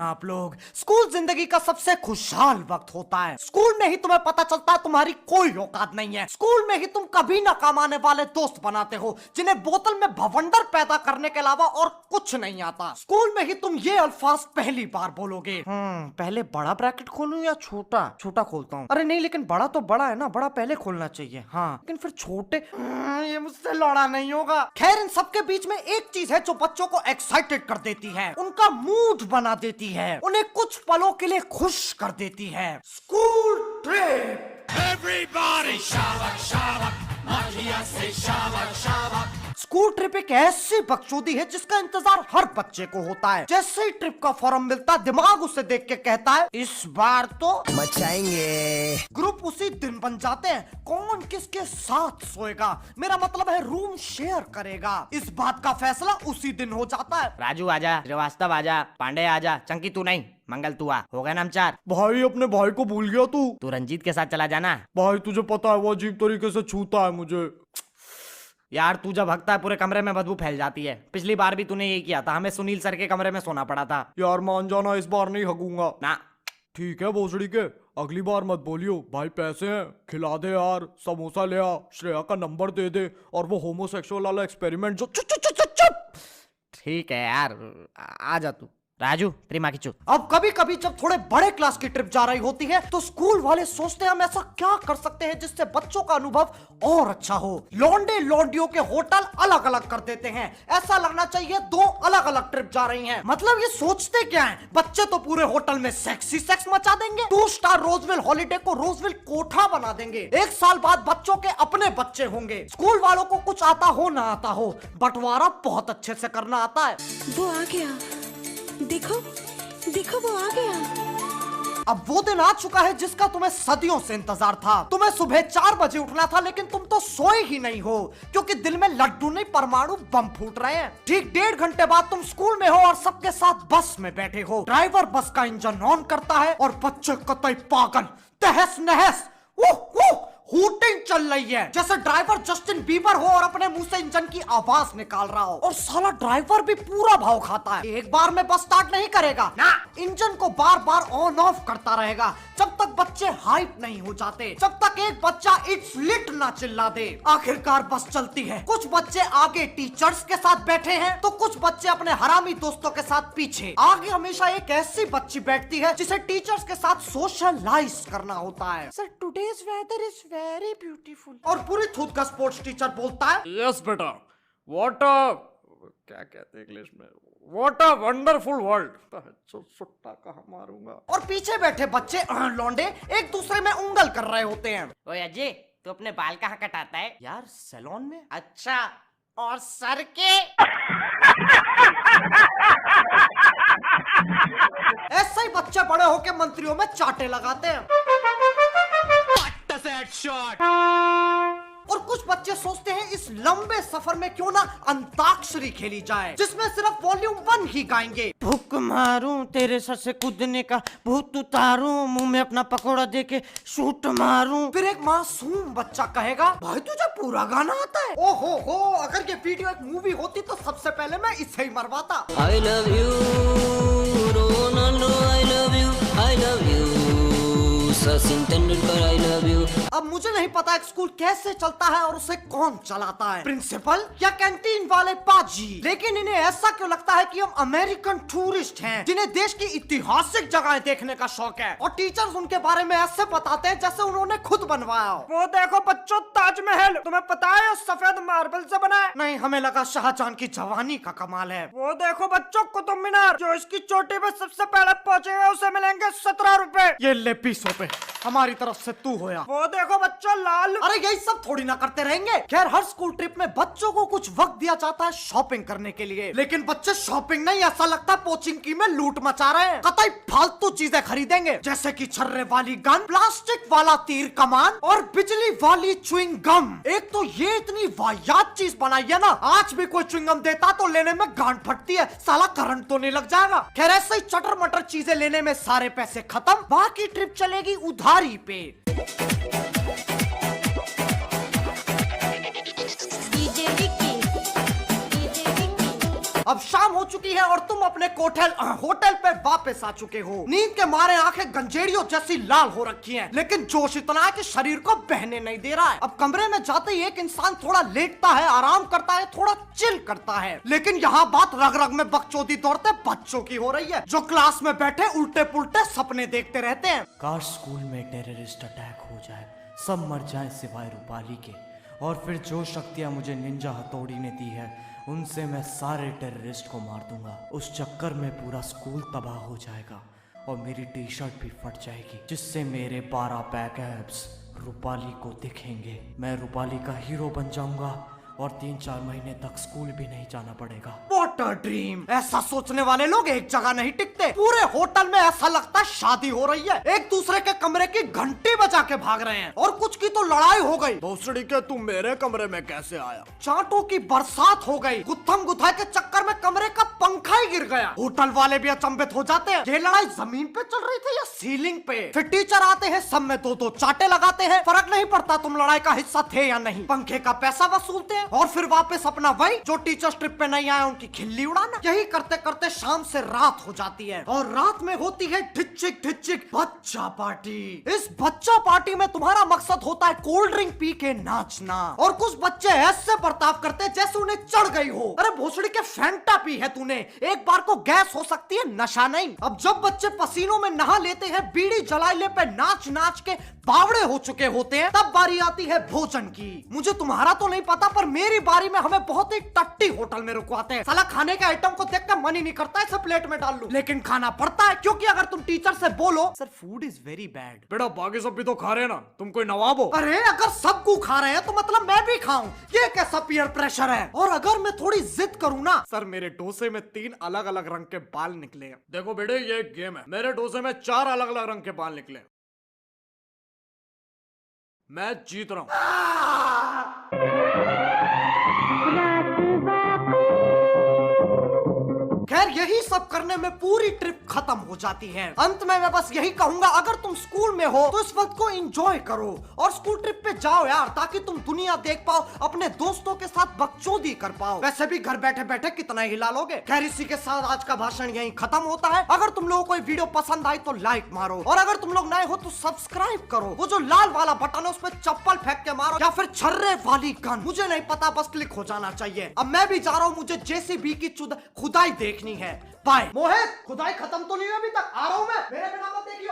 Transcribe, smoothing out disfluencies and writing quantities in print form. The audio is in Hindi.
आप लोग, स्कूल जिंदगी का सबसे खुशहाल वक्त होता है। स्कूल में ही तुम्हें पता चलता है तुम्हारी कोई औकात नहीं है। स्कूल में ही तुम कभी ना काम आने वाले दोस्त बनाते हो जिन्हें बोतल में भवंडर पैदा करने के अलावा और कुछ नहीं आता। स्कूल में ही तुम ये अल्फाज पहली बार बोलोगे, पहले बड़ा ब्रैकेट खोलूं या छोटा? छोटा खोलता हूँ। अरे नहीं, लेकिन बड़ा तो बड़ा है ना, बड़ा पहले खोलना चाहिए। हाँ, लेकिन फिर छोटे, ये मुझसे लड़ा नहीं होगा। खैर, इन सबके बीच में एक चीज है जो बच्चों को एक्साइटेड कर देती है, उनका मूड बना देती है, उन्हें कुछ पलों के लिए खुश कर देती है। School trip. Everybody shabak shabak, Magia say shabak shabak. School trip एक ऐसी बकचोदी है जिसका इंतजार हर बच्चे को होता है। जैसे ही ट्रिप का फॉर्म मिलता, दिमाग उसे देख के कहता है इस बार तो मचाएंगे। ग्रुप उसी दिन बन जाते हैं, कौन किसके साथ सोएगा, मेरा मतलब है रूम शेयर करेगा। इस बात का फैसला उसी दिन हो जाता है। राजू आजा, श्रीवास्तव आजा, पांडे आजा, चंकी तू नहीं, मंगल तू आ, हो गए नाम 4। भाई, अपने भाई को भूल गया तू रंजीत के साथ चला जाना। भाई, तुझे पता है वो अजीब तरीके से छूता है मुझे। यार तू जब हकता है पूरे कमरे में बदबू फैल जाती है। पिछली बार भी तूने यही किया था, हमें सुनील सर के कमरे में सोना पड़ा था। यार मान जाना, इस बार नहीं हगूंगा ना। ठीक है भोसड़ी के, अगली बार मत बोलियो। भाई पैसे हैं, खिला दे यार, समोसा ले आ, श्रेया का नंबर दे दे, और वो होमोसेक्सुअल वाला एक्सपेरिमेंट जो चुप चुप चुप चुप। ठीक है यार, आ जा तू। राजू तेरी माँ की चुप। अब कभी कभी जब थोड़े बड़े क्लास की ट्रिप जा रही होती है तो स्कूल वाले सोचते हैं हम ऐसा क्या कर सकते हैं जिससे बच्चों का अनुभव और अच्छा हो। लौंडे लौंडियों के होटल अलग अलग कर देते हैं, ऐसा लगना चाहिए 2 अलग अलग ट्रिप जा रही हैं। मतलब ये सोचते क्या है, बच्चे तो पूरे होटल में सेक्सी सेक्स मचा देंगे, 2 स्टार रोजविल हॉलिडे को रोजविल कोठा बना देंगे। 1 साल बाद बच्चों के अपने बच्चे होंगे। स्कूल वालों को कुछ आता हो ना आता हो, बंटवारा बहुत अच्छे से करना आता है। वो आ गया, देखो देखो वो आ गया। अब वो दिन आ चुका है जिसका तुम्हें सदियों से इंतजार था। तुम्हें सुबह 4 बजे उठना था, लेकिन तुम तो सोए ही नहीं हो क्योंकि दिल में लड्डू नहीं परमाणु बम फूट रहे हैं। ठीक 1.5 घंटे बाद तुम स्कूल में हो और सबके साथ बस में बैठे हो। ड्राइवर बस का इंजन ऑन करता है और बच्चे कतई पागल, तहस नहस, हूटिंग चल रही है जैसे ड्राइवर जस्टिन बीबर हो और अपने मुंह से इंजन की आवाज निकाल रहा हो। और साला ड्राइवर भी पूरा भाव खाता है, एक बार में बस स्टार्ट नहीं करेगा ना, इंजन को बार बार ऑन ऑफ करता रहेगा जब तक बच्चे हाइप नहीं हो जाते, जब तक एक बच्चा इट्स लिट ना चिल्ला दे। आखिरकार बस चलती है। कुछ बच्चे आगे टीचर्स के साथ बैठे हैं तो कुछ बच्चे अपने हरामी दोस्तों के साथ पीछे। आगे हमेशा एक ऐसी बच्ची बैठती है जिसे टीचर्स के साथ सोशलाइज करना होता है। Sir today's weather is very beautiful. और पूरी थूत का स्पोर्ट्स टीचर बोलता है यस बेटा, व्हाट अ, क्या कहते हैं इंग्लिश में, व्हाट अ वंडरफुल वर्ल्ड। सुट्टा कहाँ मारूंगा। और पीछे बैठे बच्चे लौंडे एक दूसरे में उंगल कर रहे होते हैं। ओए अजय, तू अपने बाल कहाँ कटाता है? यार सैलून में। अच्छा, और सर के? ऐसे ही बच्चे बड़े होके मंत्रियों में चाटे लगाते हैं। और कुछ बच्चे सोचते हैं इस लंबे सफर में क्यों ना अंताक्षरी खेली जाए जिसमें सिर्फ वॉल्यूम 1 ही गाएंगे। भूख मारूं तेरे सर से कूदने का, भूत उतारूं मुंह में अपना पकोड़ा देके शूट मारूं। फिर एक मासूम बच्चा कहेगा भाई तुझे पूरा गाना आता है। ओहो हो, अगर ये वीडियो एक मूवी होती तो सबसे पहले मैं इसे ही मरवाता। I love you, Ronaldo, I love you, I love you, Sachin Tendulkar, I love you। अब मुझे नहीं पता एक स्कूल कैसे चलता है और उसे कौन चलाता है, प्रिंसिपल या कैंटीन वाले पाजी, लेकिन इन्हें ऐसा क्यों लगता है कि हम अमेरिकन टूरिस्ट हैं जिन्हें देश की ऐतिहासिक जगहें देखने का शौक है। और टीचर्स उनके बारे में ऐसे बताते हैं जैसे उन्होंने खुद बनवाया हो। वो देखो बच्चों, ताजमहल तुम्हें पता है सफेद मार्बल से बना है। नहीं, हमें लगा शाहजहां की जवानी का कमाल है। वो देखो बच्चों, कुतुब मीनार, जो इसकी चोटी पे सबसे पहले पहुंचेगा उसे मिलेंगे 17 रुपए। ये ले 20 रुपए हमारी तरफ से तू होया। वो देखो बच्चों, लाल। अरे यही सब थोड़ी ना करते रहेंगे। खैर, हर स्कूल ट्रिप में बच्चों को कुछ वक्त दिया जाता है शॉपिंग करने के लिए, लेकिन बच्चे शॉपिंग नहीं, ऐसा लगता है पोचिंकी में लूट मचा रहे हैं। कतई फालतू चीजें खरीदेंगे जैसे कि छर्रे वाली गन, प्लास्टिक वाला तीर कमान और बिजली वाली च्युइंग गम। एक तो ये इतनी वाहियात चीज बनाई है ना, आज भी कोई च्युइंग गम देता तो लेने में गांठ फटती है, साला करंट तो नहीं लग जाएगा। खैर, ऐसे ही चटर मटर चीजें लेने में सारे पैसे खत्म, बाकी ट्रिप चलेगी उधारी पे। डीजे विक्की, डीजे विक्की, अब शाम हो चुकी है और तुम अपने होटल पे वापस आ चुके हो। नींद के मारे आंखें गंजेड़ियों जैसी लाल हो रखी हैं, लेकिन जोश इतना है कि शरीर को बहने नहीं दे रहा है। अब कमरे में जाते ही एक इंसान थोड़ा लेटता है, आराम करता है, थोड़ा चिल करता है, लेकिन यहाँ बात रग रग में बकचोदी दौड़ते बच्चों की हो रही है, जो क्लास में बैठे उल्टे पुल्टे सपने देखते रहते हैं। काश स्कूल में टेररिस्ट अटैक हो जाए, सब मर जाए सिवाय रूपाली के, और फिर जो शक्तियां मुझे निंजा हथौड़ी ने दी है उनसे मैं सारे टेररिस्ट को मार दूंगा। उस चक्कर में पूरा स्कूल तबाह हो जाएगा और मेरी टी शर्ट भी फट जाएगी, जिससे मेरे 12 पैक एब्स रूपाली को दिखेंगे। मैं रूपाली का हीरो बन जाऊंगा और 3-4 महीने तक स्कूल भी नहीं जाना पड़ेगा। What a dream! ऐसा सोचने वाले लोग एक जगह नहीं टिकते। पूरे होटल में ऐसा लगता है शादी हो रही है। एक दूसरे के कमरे की घंटी बजा के भाग रहे हैं और कुछ की तो लड़ाई हो गई। भोसड़ी के तू मेरे कमरे में कैसे आया? चांटों की बरसात हो गई। गुत्थम गुथाई के चक्कर में कमरे का पंखा ही गिर गया। होटल वाले भी अचंभित हो जाते हैं। ये लड़ाई जमीन पे चल रही थी या सीलिंग पे? फिर टीचर आते हैं, सब में 2-2 चाटे लगाते हैं। फर्क नहीं पड़ता तुम लड़ाई का हिस्सा थे या नहीं। पंखे का पैसा वसूलते हैं और फिर वापस अपना वही जो टीचर्स ट्रिप पे नहीं आए उनकी खिल्ली उड़ाना। यही करते करते शाम से रात हो जाती है और रात में होती है ढिच्चिक ढिच्चिक बच्चा पार्टी। इस बच्चा पार्टी में तुम्हारा मकसद होता है कोल्ड ड्रिंक पी के नाचना, और कुछ बच्चे ऐसे बर्ताव करते हैं जैसे उन्हें चढ़ गई हो। अरे भोसड़ी के फैंटा पी है तूने, एक बार को गैस हो सकती है, नशा नहीं। अब जब बच्चे पसीनों में नहा लेते हैं, बीड़ी जलाइले पे नाच नाच के बावड़े हो चुके होते हैं, तब बारी आती है भोजन की। मुझे तुम्हारा तो नहीं पता, पर मेरी बारी में हमें बहुत ही टट्टी होटल में रुकवाते हैं। साला खाने के आइटम को देखकर मन ही नहीं करता इसे प्लेट में डाल लूं, लेकिन खाना पड़ता है, क्योंकि अगर तुम टीचर से बोलो sir food is very bad. बेटा बाकी सब भी तो खा रहे हैं ना, तुम कोई नवाब हो? अरे अगर सबको खा रहे हैं तो मतलब मैं भी खाऊं, ये कैसा पीयर प्रेशर है? और अगर मैं थोड़ी जिद करूं ना, सर मेरे डोसे में 3 अलग अलग रंग के बाल निकले हैं। देखो बेटे ये एक गेम है, मेरे डोसे में 4 अलग अलग रंग के बाल निकले हैं। मैं जीत रहा हूं। खैर यही सब करने में पूरी ट्रिप खत्म हो जाती है। अंत में मैं बस यही कहूंगा, अगर तुम स्कूल में हो तो इस वक्त को एंजॉय करो और स्कूल ट्रिप पे जाओ यार, ताकि तुम दुनिया देख पाओ, अपने दोस्तों के साथ बकचोदी कर पाओ। वैसे भी घर बैठे बैठे कितना हिला लोगे। खैर इसी के साथ आज का भाषण यहीं खत्म होता है। अगर तुम लोगों को वीडियो पसंद आई तो लाइक मारो, और अगर तुम लोग नए हो तो सब्सक्राइब करो। वो जो लाल वाला बटन है उस पर चप्पल फेंक के मारो, या फिर छर्रे वाली गन, मुझे नहीं पता, बस क्लिक हो जाना चाहिए। अब मैं भी जा रहा हूँ, मुझे JCB की खुदाई देखनी है। बाय। मोहित खुदाई खत्म तो नहीं हुई अभी तक, आ रहा हूँ मैं, मेरे बिना मत देखियो।